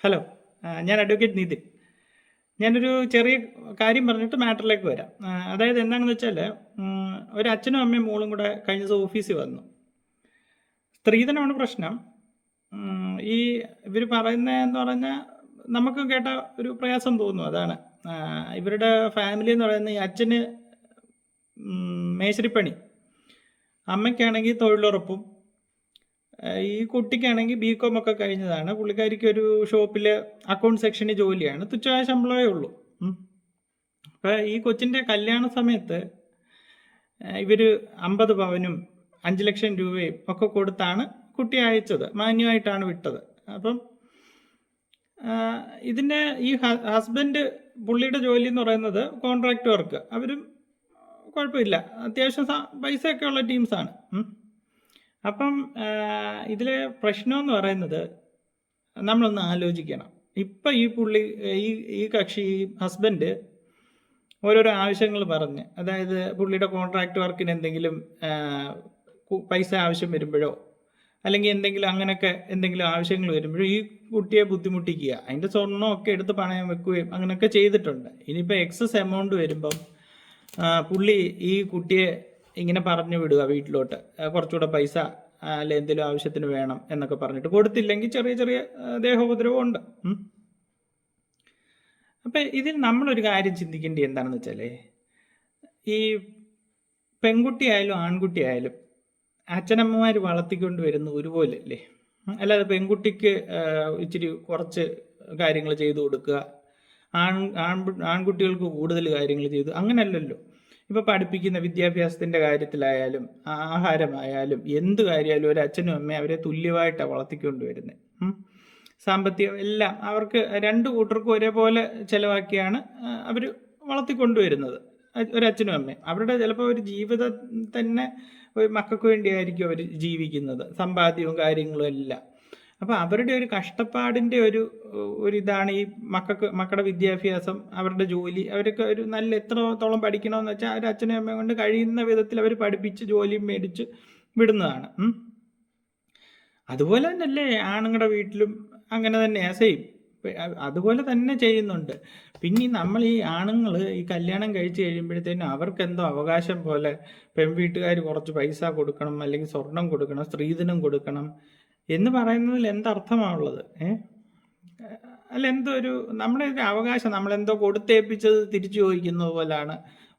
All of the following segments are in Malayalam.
ഹലോ, ഞാൻ അഡ്വക്കേറ്റ് നിതിൻ. ഞാനൊരു ചെറിയ കാര്യം പറഞ്ഞിട്ട് മാറ്ററിലേക്ക് വരാം. അതായത് എന്താണെന്ന് വെച്ചാൽ, ഒരു അച്ഛനും അമ്മയും മോളും കൂടെ കഴിഞ്ഞ ദിവസം ഓഫീസിൽ വന്നു. സ്ത്രീധനമാണ് പ്രശ്നം. ഈ ഇവർ പറയുന്നതെന്ന് പറഞ്ഞാൽ നമുക്ക് കേട്ട ഒരു പ്രയാസം തോന്നും. അതാണ് ഇവരുടെ ഫാമിലി എന്ന് പറയുന്നത്, ഈ അച്ഛന് മേശരിപ്പണി, അമ്മയ്ക്കാണെങ്കിൽ തൊഴിലുറപ്പും, ഈ കുട്ടിക്കാണെങ്കിൽ BCom ഒക്കെ കഴിഞ്ഞതാണ്. പുള്ളിക്കാരിക്ക് ഒരു ഷോപ്പിൽ അക്കൗണ്ട് സെക്ഷനിൽ ജോലിയാണ്. തുച്ഛമായ ശമ്പളമേ ഉള്ളൂ. അപ്പോൾ ഈ കൊച്ചിൻ്റെ കല്യാണ സമയത്ത് ഇവർ 50 പവനും 5 ലക്ഷം രൂപയും ഒക്കെ കൊടുത്താണ് കുട്ടി അയച്ചത്. മാന്യമായിട്ടാണ് വിട്ടത്. അപ്പം ഇതിൻ്റെ ഈ ഹസ്ബൻഡ്, പുള്ളിയുടെ ജോലി എന്ന് പറയുന്നത് കോൺട്രാക്ട് വർക്ക്. അവരും കുഴപ്പമില്ല, അത്യാവശ്യം പൈസയൊക്കെ ഉള്ള ടീംസാണ്. അപ്പം ഇതിലെ പ്രശ്നമെന്ന് പറയുന്നത്, നമ്മളൊന്ന് ആലോചിക്കണം. ഇപ്പം ഈ പുള്ളി, ഈ കക്ഷി, ഈ ഹസ്ബൻഡ് ഓരോരോ ആവശ്യങ്ങൾ പറഞ്ഞ്, അതായത് പുള്ളിയുടെ കോൺട്രാക്ട് വർക്കിന് എന്തെങ്കിലും പൈസ ആവശ്യം വരുമ്പോഴോ, അല്ലെങ്കിൽ എന്തെങ്കിലും അങ്ങനെയൊക്കെ എന്തെങ്കിലും ആവശ്യങ്ങൾ വരുമ്പോഴോ ഈ കുട്ടിയെ ബുദ്ധിമുട്ടിക്കുക, അതിൻ്റെ സ്വർണ്ണമൊക്കെ എടുത്ത് പണയം വെക്കുകയും അങ്ങനെയൊക്കെ ചെയ്തിട്ടുണ്ട്. ഇനിയിപ്പോൾ എക്സസ് എമൗണ്ട് വരുമ്പം പുള്ളി ഈ കുട്ടിയെ ഇങ്ങനെ പറഞ്ഞു വിടുക വീട്ടിലോട്ട്, കുറച്ചുകൂടെ പൈസ അല്ലെ എന്തെങ്കിലും ആവശ്യത്തിന് വേണം എന്നൊക്കെ പറഞ്ഞിട്ട്. കൊടുത്തില്ലെങ്കിൽ ചെറിയ ചെറിയ ദേഹോപദ്രവം ഉണ്ട്. അപ്പം ഇതിൽ നമ്മളൊരു കാര്യം ചിന്തിക്കേണ്ടത് എന്താണെന്ന് വെച്ചാൽ, ഈ പെൺകുട്ടിയായാലും ആൺകുട്ടിയായാലും അച്ഛനമ്മമാർ വളർത്തിക്കൊണ്ട് വരുന്ന ഒരുപോലെ അല്ലേ. അല്ലാതെ പെൺകുട്ടിക്ക് ഇച്ചിരി കുറച്ച് കാര്യങ്ങൾ ചെയ്തു കൊടുക്കുക, ആൺകുട്ടികൾക്ക് കൂടുതൽ കാര്യങ്ങൾ ചെയ്തു, അങ്ങനെയല്ലല്ലോ. ഇപ്പോൾ പഠിപ്പിക്കുന്ന വിദ്യാഭ്യാസത്തിൻ്റെ കാര്യത്തിലായാലും ആഹാരമായാലും എന്ത് കാര്യമായാലും ഒരു അച്ഛനും അമ്മയും അവരെ തുല്യമായിട്ടാണ് വളർത്തിക്കൊണ്ട് വരുന്നത്. സാമ്പത്തികം എല്ലാം അവർക്ക് രണ്ടു കൂട്ടർക്കും ഒരേപോലെ ചിലവാക്കിയാണ് അവർ വളർത്തിക്കൊണ്ടുവരുന്നത്, ഒരച്ഛനും അമ്മയും. അവരുടെ ചിലപ്പോൾ ഒരു ജീവിതം തന്നെ മക്കൾക്ക് വേണ്ടിയായിരിക്കും അവർ ജീവിക്കുന്നത്, സമ്പാദ്യവും കാര്യങ്ങളും എല്ലാം. അപ്പോൾ അവരുടെ ഒരു കഷ്ടപ്പാടിൻ്റെ ഒരിതാണ് ഈ മക്കളുടെ വിദ്യാഭ്യാസം, അവരുടെ ജോലി. അവർക്ക് ഒരു നല്ല എത്രത്തോളം പഠിക്കണമെന്ന് വെച്ചാൽ അവർ അച്ഛനും അമ്മയും കൊണ്ട് കഴിയുന്ന വിധത്തിൽ അവർ പഠിപ്പിച്ച് ജോലിയും മേടിച്ച് വിടുന്നതാണ്. അതുപോലെ തന്നെയല്ലേ ആണുങ്ങളുടെ വീട്ടിലും അങ്ങനെ തന്നെയാണ്, സെയിം അതുപോലെ തന്നെ ചെയ്യുന്നുണ്ട്. പിന്നെ നമ്മൾ ഈ ആണുങ്ങൾ ഈ കല്യാണം കഴിച്ച് കഴിയുമ്പോഴത്തേനും അവർക്കെന്തോ അവകാശം പോലെ പെൺവീട്ടുകാർ കുറച്ച് പൈസ കൊടുക്കണം, അല്ലെങ്കിൽ സ്വർണം കൊടുക്കണം, സ്ത്രീധനം കൊടുക്കണം എന്ന് പറയുന്നതിൽ എന്തർത്ഥമാണുള്ളത്? അല്ല, എന്തോ ഒരു നമ്മുടെ ഒരു അവകാശം നമ്മളെന്തോ കൊടുത്തേൽപ്പിച്ചത് തിരിച്ചു ചോദിക്കുന്നത് പോലാണ്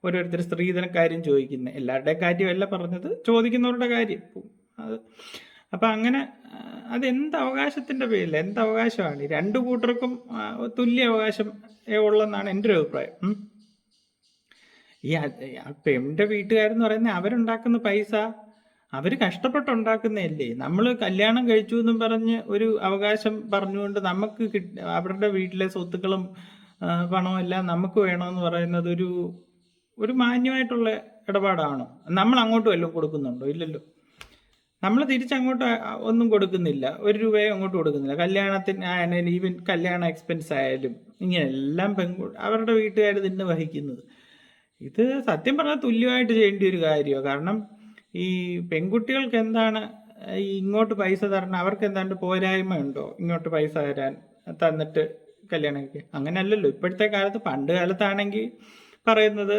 ഓരോരുത്തർ സ്ത്രീധനക്കാര്യം ചോദിക്കുന്നത്. എല്ലാവരുടെയും കാര്യമല്ല പറഞ്ഞത്, ചോദിക്കുന്നവരുടെ കാര്യം അത്. അപ്പം അങ്ങനെ അതെന്ത് അവകാശത്തിൻ്റെ പേരിൽ, എന്ത് അവകാശമാണ്? രണ്ടു കൂട്ടർക്കും തുല്യ അവകാശം ഉള്ളതെന്നാണ് എൻ്റെ ഒരു അഭിപ്രായം. ഈ പെണ്ണിൻ്റെ വീട്ടുകാരെന്ന് പറയുന്നത് അവരുണ്ടാക്കുന്ന പൈസ അവർ കഷ്ടപ്പെട്ടുണ്ടാക്കുന്നതല്ലേ. നമ്മൾ കല്യാണം കഴിച്ചു എന്നും പറഞ്ഞ് ഒരു അവകാശം പറഞ്ഞുകൊണ്ട് നമുക്ക് അവരുടെ വീട്ടിലെ സ്വത്തുക്കളും പണവും എല്ലാം നമുക്ക് വേണമെന്ന് പറയുന്നത് ഒരു മാന്യമായിട്ടുള്ള ഇടപാടാണോ? നമ്മൾ അങ്ങോട്ട് വല്ലതും കൊടുക്കുന്നുണ്ടോ? ഇല്ലല്ലോ. നമ്മൾ തിരിച്ചങ്ങോട്ട് ഒന്നും കൊടുക്കുന്നില്ല, 1 രൂപയും അങ്ങോട്ട് കൊടുക്കുന്നില്ല. കല്യാണത്തിന് ആയാലും ഈവൻ കല്യാണ എക്സ്പെൻസ് ആയാലും ഇങ്ങനെയെല്ലാം അവരുടെ വീട്ടുകാർ തന്നെ വഹിക്കുന്നത്. ഇത് സത്യം പറഞ്ഞാൽ തുല്യമായിട്ട് ചെയ്യേണ്ട ഒരു കാര്യമാണ്. കാരണം ഈ പെൺകുട്ടികൾക്ക് എന്താണ് ഈ ഇങ്ങോട്ട് പൈസ തരണം, അവർക്ക് എന്താണ്ട് പോരായ്മ ഉണ്ടോ ഇങ്ങോട്ട് പൈസ തന്നിട്ട് കല്യാണം കഴിക്കുക? അങ്ങനെയല്ലല്ലോ ഇപ്പോഴത്തെ കാലത്ത്. പണ്ട് കാലത്താണെങ്കിൽ പറയുന്നത്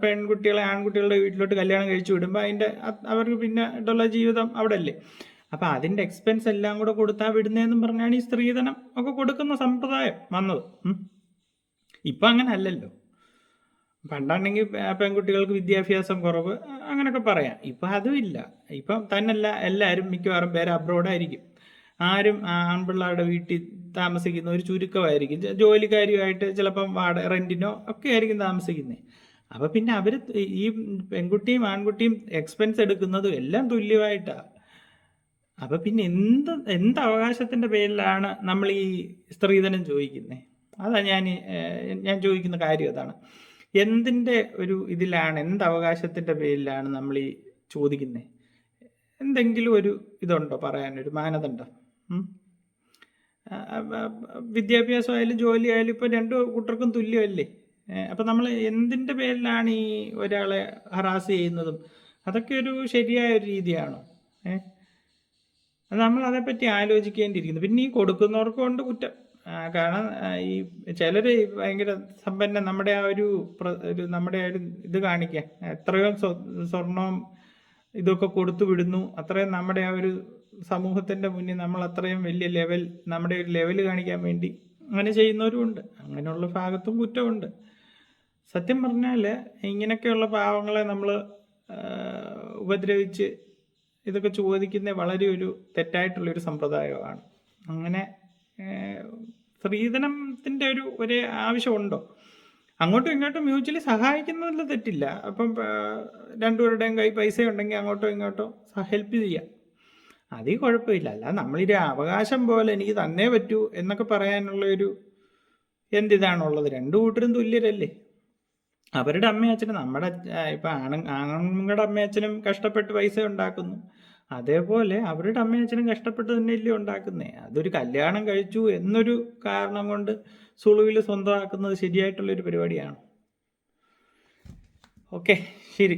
പെൺകുട്ടികളെ ആൺകുട്ടികളുടെ വീട്ടിലോട്ട് കല്യാണം കഴിച്ചു വിടുമ്പോൾ അവർക്ക് പിന്നെ ഉള്ള ജീവിതം അവിടെ അല്ലേ. അപ്പം അതിൻ്റെ എക്സ്പെൻസ് എല്ലാം കൂടെ കൊടുത്താൽ വിടുന്നതെന്നും പറഞ്ഞാണ് ഈ സ്ത്രീധനം ഒക്കെ കൊടുക്കുന്ന സമ്പ്രദായം വന്നത്. ഇപ്പം അങ്ങനെ അല്ലല്ലോ. പണ്ടാണെങ്കിൽ പെൺകുട്ടികൾക്ക് വിദ്യാഭ്യാസം കുറവ് അങ്ങനെയൊക്കെ പറയാം. ഇപ്പം അതുമില്ല. ഇപ്പം തന്നെയല്ല, എല്ലാവരും മിക്കവാറും പേര് അബ്രോഡായിരിക്കും. ആരും ആൺപിള്ളേരുടെ വീട്ടിൽ താമസിക്കുന്ന ഒരു ചുരുക്കമായിരിക്കും. ജോലിക്കാരിയുമായിട്ട് ചിലപ്പം റെൻറ്റിനോ ഒക്കെ ആയിരിക്കും താമസിക്കുന്നത്. അപ്പം പിന്നെ അവർ ഈ പെൺകുട്ടിയും ആൺകുട്ടിയും എക്സ്പെൻസ് എടുക്കുന്നതും എല്ലാം തുല്യമായിട്ടാണ്. അപ്പം പിന്നെ എന്ത് അവകാശത്തിൻ്റെ പേരിലാണ് നമ്മൾ ഈ സ്ത്രീധനം ചോദിക്കുന്നത്? അതാണ് ഞാൻ ചോദിക്കുന്ന കാര്യം. അതാണ് എന്തിൻ്റെ ഒരു ഇതിലാണ്, എന്ത് അവകാശത്തിൻ്റെ പേരിലാണ് നമ്മൾ ഈ ചോദിക്കുന്നത്? എന്തെങ്കിലും ഒരു ഇതുണ്ടോ പറയാനൊരു മാനദണ്ഡം? വിദ്യാഭ്യാസമായാലും ജോലി ആയാലും ഇപ്പോൾ രണ്ടു കൂട്ടർക്കും തുല്യമല്ലേ. അപ്പം നമ്മൾ എന്തിൻ്റെ പേരിലാണ് ഈ ഒരാളെ ഹറാസ് ചെയ്യുന്നതും? അതൊക്കെ ഒരു ശരിയായ ഒരു രീതിയാണോ? അത് നമ്മൾ അതേപ്പറ്റി ആലോചിക്കേണ്ടിയിരിക്കുന്നു. പിന്നെ ഈ കൊടുക്കുന്നവർക്കും ഉണ്ട് കുറ്റം. കാരണം ഈ ചിലർ ഭയങ്കര സമ്പന്ന നമ്മുടെ ആ നമ്മുടെ ആ ഒരു ഇത് കാണിക്കാൻ എത്രയോ സ്വർണവും ഇതൊക്കെ കൊടുത്തു വിടുന്നു, അത്രയും നമ്മുടെ ആ ഒരു സമൂഹത്തിൻ്റെ മുന്നിൽ നമ്മൾ അത്രയും വലിയ നമ്മുടെ ഒരു ലെവൽ കാണിക്കാൻ വേണ്ടി അങ്ങനെ ചെയ്യുന്നവരും ഉണ്ട്. അങ്ങനെയുള്ള ഭാഗത്തും കുറ്റമുണ്ട്. സത്യം പറഞ്ഞാൽ ഇങ്ങനെയൊക്കെയുള്ള പാവങ്ങളെ നമ്മൾ ഉപദ്രവിച്ച് ഇതൊക്കെ ചോദിക്കുന്നത് വളരെ ഒരു തെറ്റായിട്ടുള്ളൊരു സമ്പ്രദായമാണ്. അങ്ങനെ സ്ത്രീധനത്തിൻ്റെ ഒരു ആവശ്യമുണ്ടോ? അങ്ങോട്ടും ഇങ്ങോട്ടും മ്യൂച്വലി സഹായിക്കുന്നതിൽ തെറ്റില്ല. അപ്പം രണ്ടുപേരുടെയും കൈ പൈസ ഉണ്ടെങ്കിൽ അങ്ങോട്ടോ ഇങ്ങോട്ടോ ഹെൽപ്പ് ചെയ്യാം, അതിൽ കുഴപ്പമില്ല. അല്ല നമ്മളൊരു അവകാശം പോലെ എനിക്ക് തന്നേ പറ്റൂ എന്നൊക്കെ പറയാനുള്ള എന്തിതാണുള്ളത്? രണ്ടു കൂട്ടരും തുല്യരല്ലേ? അവരുടെ അമ്മയച്ഛനും നമ്മുടെ ഇപ്പം ആണുങ്ങളുടെ അമ്മയച്ഛനും കഷ്ടപ്പെട്ട് പൈസ ഉണ്ടാക്കുന്നു, അതേപോലെ അവരുടെ അമ്മയച്ഛനും കഷ്ടപ്പെട്ട് തന്നെയല്ലേ ഉണ്ടാക്കുന്നേ. അതൊരു കല്യാണം കഴിച്ചു എന്നൊരു കാരണം കൊണ്ട് സുളുവിൽ സ്വന്തമാക്കുന്നത് ശരിയായിട്ടുള്ളൊരു പരിപാടിയാണ്. ഓക്കെ, ശരി.